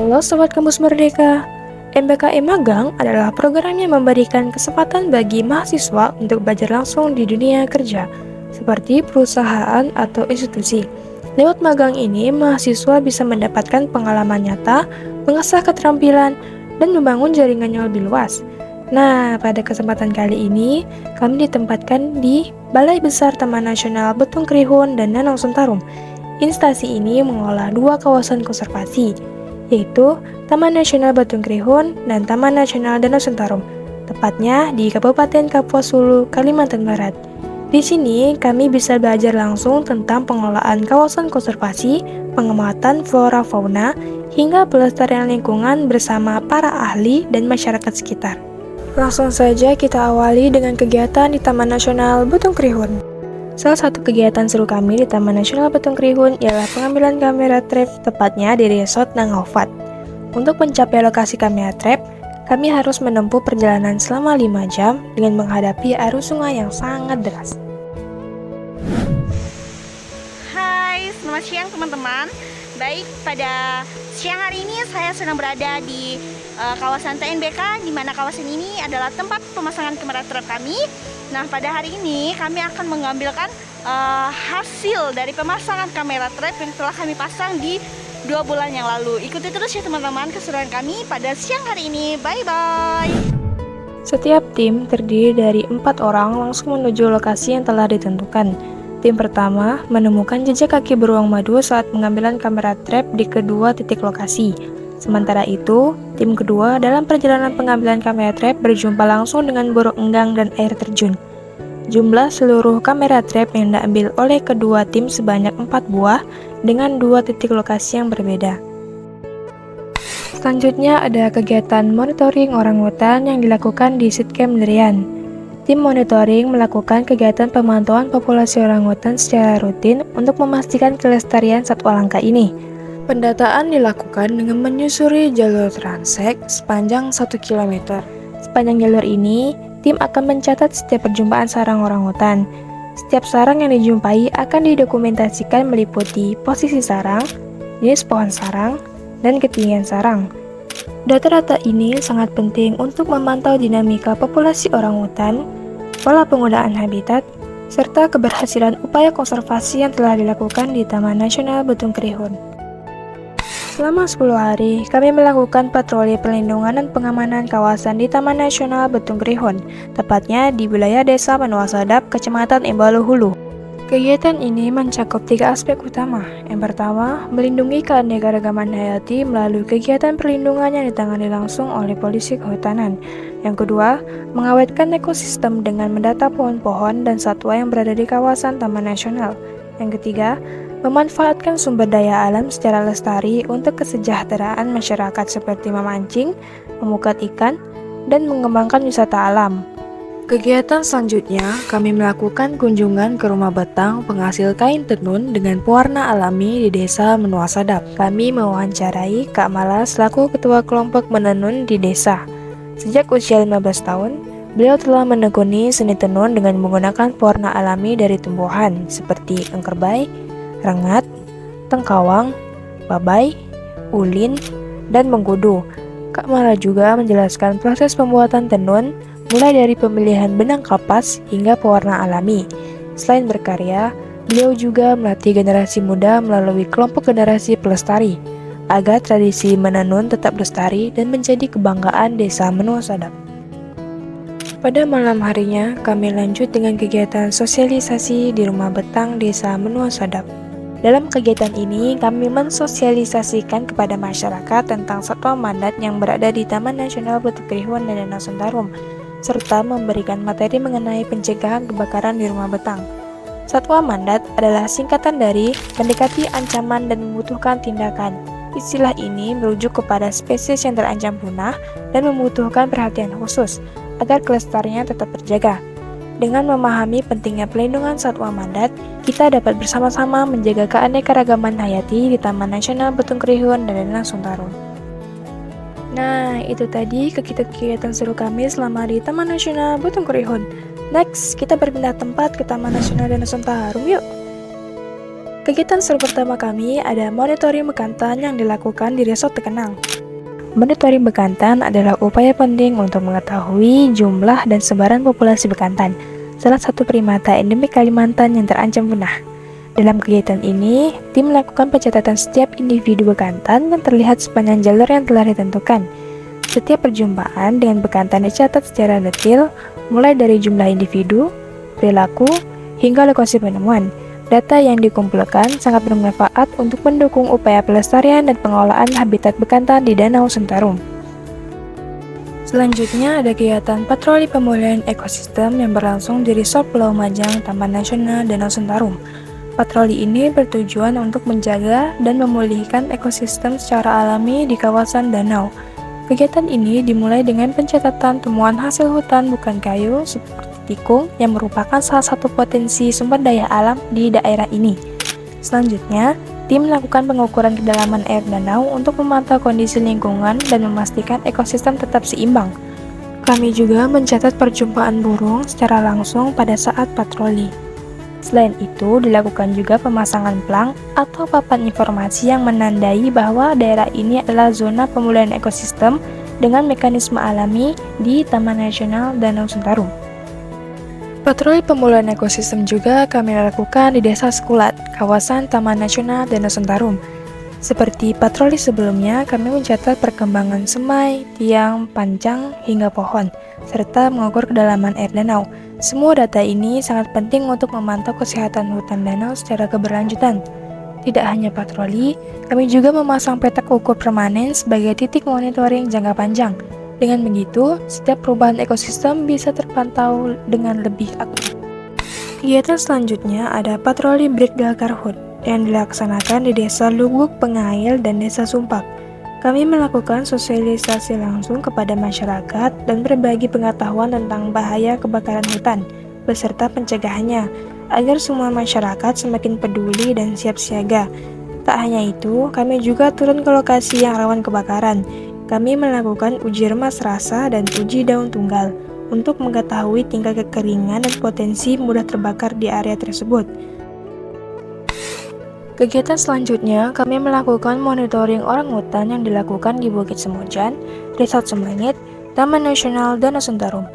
Halo Sobat Kampus Merdeka, MBKM Magang adalah program yang memberikan kesempatan bagi mahasiswa untuk belajar langsung di dunia kerja, seperti perusahaan atau institusi. Lewat magang ini, mahasiswa bisa mendapatkan pengalaman nyata, mengasah keterampilan, dan membangun jaringan yang lebih luas. Nah, pada kesempatan kali ini, kami ditempatkan di Balai Besar Taman Nasional Betung Krihun dan Danau Sentarum. Instasi ini mengolah dua kawasan konservasi, yaitu Taman Nasional Betung Krihun dan Taman Nasional Danau Sentarum, tepatnya di Kabupaten Kapuas Hulu, Kalimantan Barat. Di sini, kami bisa belajar langsung tentang pengelolaan kawasan konservasi, pengamatan flora fauna, hingga pelestarian lingkungan bersama para ahli dan masyarakat sekitar. Langsung saja kita awali dengan kegiatan di Taman Nasional Betung Krihun. Salah satu kegiatan seru kami di Taman Nasional Betung Krihun ialah pengambilan kamera trap, tepatnya di Resort Nangofat. Untuk mencapai lokasi kamera trap, kami harus menempuh perjalanan selama 5 jam dengan menghadapi arus sungai yang sangat deras. Hai, selamat siang teman-teman. Baik, pada siang hari ini saya sedang berada di kawasan TNBK, di mana kawasan ini adalah tempat pemasangan kamera trap kami. Nah, pada hari ini kami akan mengambilkan hasil dari pemasangan kamera trap yang telah kami pasang di 2 bulan yang lalu. Ikuti terus ya teman-teman keseruan kami pada siang hari ini. Bye-bye! Setiap tim terdiri dari 4 orang langsung menuju lokasi yang telah ditentukan. Tim pertama menemukan jejak kaki beruang madu saat pengambilan kamera trap di kedua titik lokasi. Sementara itu, tim kedua dalam perjalanan pengambilan kamera trap berjumpa langsung dengan burung enggang dan air terjun. Jumlah seluruh kamera trap yang diambil oleh kedua tim sebanyak 4 buah dengan 2 titik lokasi yang berbeda. Selanjutnya ada kegiatan monitoring orangutan yang dilakukan di Sitkem Derian. Tim monitoring melakukan kegiatan pemantauan populasi orangutan secara rutin untuk memastikan kelestarian satwa langka ini. Pendataan dilakukan dengan menyusuri jalur transek sepanjang 1 km. Sepanjang jalur ini, tim akan mencatat setiap perjumpaan sarang orangutan. Setiap sarang yang dijumpai akan didokumentasikan meliputi posisi sarang, jenis pohon sarang, dan ketinggian sarang. Data-data ini sangat penting untuk memantau dinamika populasi orangutan, pola penggunaan habitat, serta keberhasilan upaya konservasi yang telah dilakukan di Taman Nasional Betung Krihun. Selama 10 hari, kami melakukan patroli perlindungan dan pengamanan kawasan di Taman Nasional Betung Krihun, tepatnya di wilayah Desa Menua Sadap, Kecamatan Embalu Hulu. Kegiatan ini mencakup 3 aspek utama. Yang pertama, melindungi keanekaragaman hayati melalui kegiatan perlindungan yang ditangani langsung oleh polisi kehutanan. Yang kedua, mengawetkan ekosistem dengan mendata pohon-pohon dan satwa yang berada di kawasan Taman Nasional. Yang ketiga, memanfaatkan sumber daya alam secara lestari untuk kesejahteraan masyarakat seperti memancing, memukat ikan, dan mengembangkan wisata alam. Kegiatan selanjutnya, kami melakukan kunjungan ke rumah betang penghasil kain tenun dengan pewarna alami di Desa Menua Sadap. Kami mewawancarai Kak Mala selaku ketua kelompok menenun di desa. Sejak usia 15 tahun, beliau telah menekuni seni tenun dengan menggunakan pewarna alami dari tumbuhan seperti engkerbay, rengat, tengkawang, babai, ulin, dan mengkudu. Kak Mala juga menjelaskan proses pembuatan tenun mulai dari pemilihan benang kapas hingga pewarna alami. Selain berkarya, beliau juga melatih generasi muda melalui kelompok generasi pelestari, agar tradisi menenun tetap lestari dan menjadi kebanggaan Desa Menua Sadap. Pada malam harinya, kami lanjut dengan kegiatan sosialisasi di rumah betang Desa Menua Sadap. Dalam kegiatan ini, kami mensosialisasikan kepada masyarakat tentang satwa mandat yang berada di Taman Nasional Betung Krihun dan Danau Sentarum, serta memberikan materi mengenai pencegahan kebakaran di rumah betang. Satwa mandat adalah singkatan dari mendekati ancaman dan membutuhkan tindakan. Istilah ini merujuk kepada spesies yang terancam punah dan membutuhkan perhatian khusus agar kelestariannya tetap terjaga. Dengan memahami pentingnya pelindungan satwa mandat, kita dapat bersama-sama menjaga keanekaragaman hayati di Taman Nasional Betung Krihun dan Danau Sentarum. Nah, itu tadi kegiatan seru kami selama di Taman Nasional Betung Krihun. Next, kita berpindah tempat ke Taman Nasional Danau Sentarum yuk! Kegiatan seru pertama kami ada monitoring bekantan yang dilakukan di Resort Tekenang. Monitoring bekantan adalah upaya penting untuk mengetahui jumlah dan sebaran populasi bekantan, salah satu primata endemik Kalimantan yang terancam punah. Dalam kegiatan ini, tim melakukan pencatatan setiap individu bekantan yang terlihat sepanjang jalur yang telah ditentukan. Setiap perjumpaan dengan bekantan dicatat secara detail, mulai dari jumlah individu, perilaku, hingga lokasi penemuan. Data yang dikumpulkan sangat bermanfaat untuk mendukung upaya pelestarian dan pengelolaan habitat bekantan di Danau Sentarum. Selanjutnya ada kegiatan patroli pemulihan ekosistem yang berlangsung di Resort Pulau Majang, Taman Nasional Danau Sentarum. Patroli ini bertujuan untuk menjaga dan memulihkan ekosistem secara alami di kawasan danau. Kegiatan ini dimulai dengan pencatatan temuan hasil hutan bukan kayu seperti tikung yang merupakan salah satu potensi sumber daya alam di daerah ini. Selanjutnya, tim melakukan pengukuran kedalaman air danau untuk memantau kondisi lingkungan dan memastikan ekosistem tetap seimbang. Kami juga mencatat perjumpaan burung secara langsung pada saat patroli. Selain itu, dilakukan juga pemasangan plang atau papan informasi yang menandai bahwa daerah ini adalah zona pemulihan ekosistem dengan mekanisme alami di Taman Nasional Danau Sentarum. Patroli pemulihan ekosistem juga kami lakukan di Desa Sekulat, kawasan Taman Nasional Danau Sentarum. Seperti patroli sebelumnya, kami mencatat perkembangan semai, tiang, pancang, hingga pohon, serta mengukur kedalaman air danau. Semua data ini sangat penting untuk memantau kesehatan hutan danau secara keberlanjutan. Tidak hanya patroli, kami juga memasang petak ukur permanen sebagai titik monitoring jangka panjang. Dengan begitu, setiap perubahan ekosistem bisa terpantau dengan lebih akurat. Kegiatan selanjutnya ada patroli Brigdal Karhut yang dilaksanakan di Desa Lubuk Pengail dan Desa Sumpak. Kami melakukan sosialisasi langsung kepada masyarakat dan berbagi pengetahuan tentang bahaya kebakaran hutan, beserta pencegahannya, agar semua masyarakat semakin peduli dan siap siaga. Tak hanya itu, kami juga turun ke lokasi yang rawan kebakaran. Kami melakukan uji remas rasa dan uji daun tunggal untuk mengetahui tingkat kekeringan dan potensi mudah terbakar di area tersebut. Kegiatan selanjutnya, kami melakukan monitoring orangutan yang dilakukan di Bukit Semojan, Resort Semangit, Taman Nasional Danau Sentarum.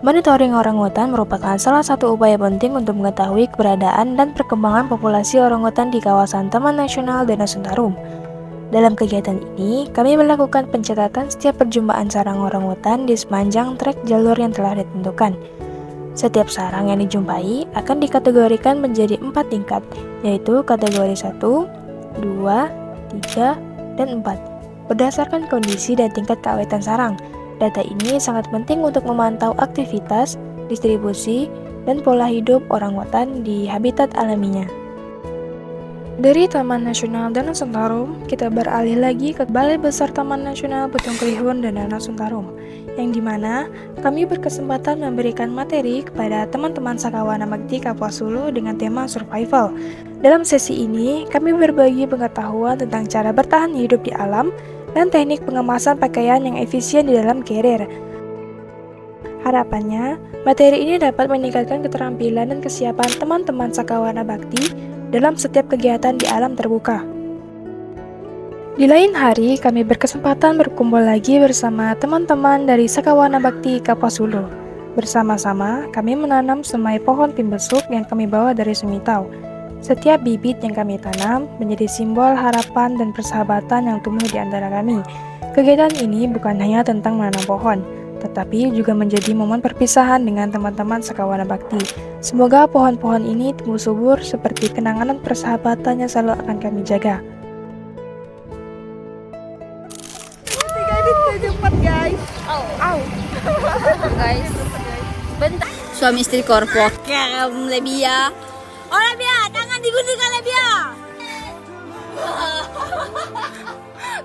Monitoring orangutan merupakan salah satu upaya penting untuk mengetahui keberadaan dan perkembangan populasi orangutan di kawasan Taman Nasional Danau Sentarum. Dalam kegiatan ini, kami melakukan pencatatan setiap perjumpaan sarang orangutan di sepanjang trek jalur yang telah ditentukan. Setiap sarang yang dijumpai akan dikategorikan menjadi 4 tingkat, yaitu kategori 1, 2, 3, dan 4, berdasarkan kondisi dan tingkat keawetan sarang. Data ini sangat penting untuk memantau aktivitas, distribusi, dan pola hidup orangutan di habitat alaminya. Dari Taman Nasional Danau Sentarum, kita beralih lagi ke Balai Besar Taman Nasional Putung Krihun dan Danau Sentarum, yang dimana kami berkesempatan memberikan materi kepada teman-teman Sakawana Bakti Kapuas Hulu dengan tema survival. Dalam sesi ini, kami berbagi pengetahuan tentang cara bertahan hidup di alam dan teknik pengemasan pakaian yang efisien di dalam carrier. Harapannya, materi ini dapat meningkatkan keterampilan dan kesiapan teman-teman Sakawana Bakti dalam setiap kegiatan di alam terbuka. Di lain hari, kami berkesempatan berkumpul lagi bersama teman-teman dari Sakawana Bakti Kapuas Hulu. Bersama-sama, kami menanam semai pohon timbesuk yang kami bawa dari Semitau. Setiap bibit yang kami tanam menjadi simbol harapan dan persahabatan yang tumbuh di antara kami. Kegiatan ini bukan hanya tentang menanam pohon, tetapi juga menjadi momen perpisahan dengan teman-teman Sakawana Bakti. Semoga pohon-pohon ini tumbuh subur seperti kenangan dan persahabatan yang selalu akan kami jaga. Guys, guys, bentar. Suami istri korpot. Lebia. Oh Lebia, tangan digunting Lebia.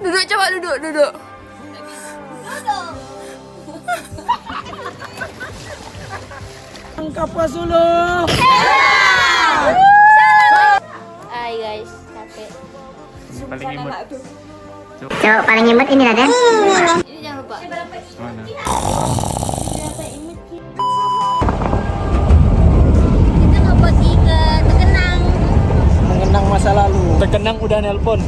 Duduk, coba duduk. Duduk. Kapuas Hulu. Hai guys, capek. Paling imut. Cowok paling imut ini Raden. Ini jangan lupa. Mana? Kita mau pergi ke Tekenang. Kenang masa lalu. Terkenang udah nelpon.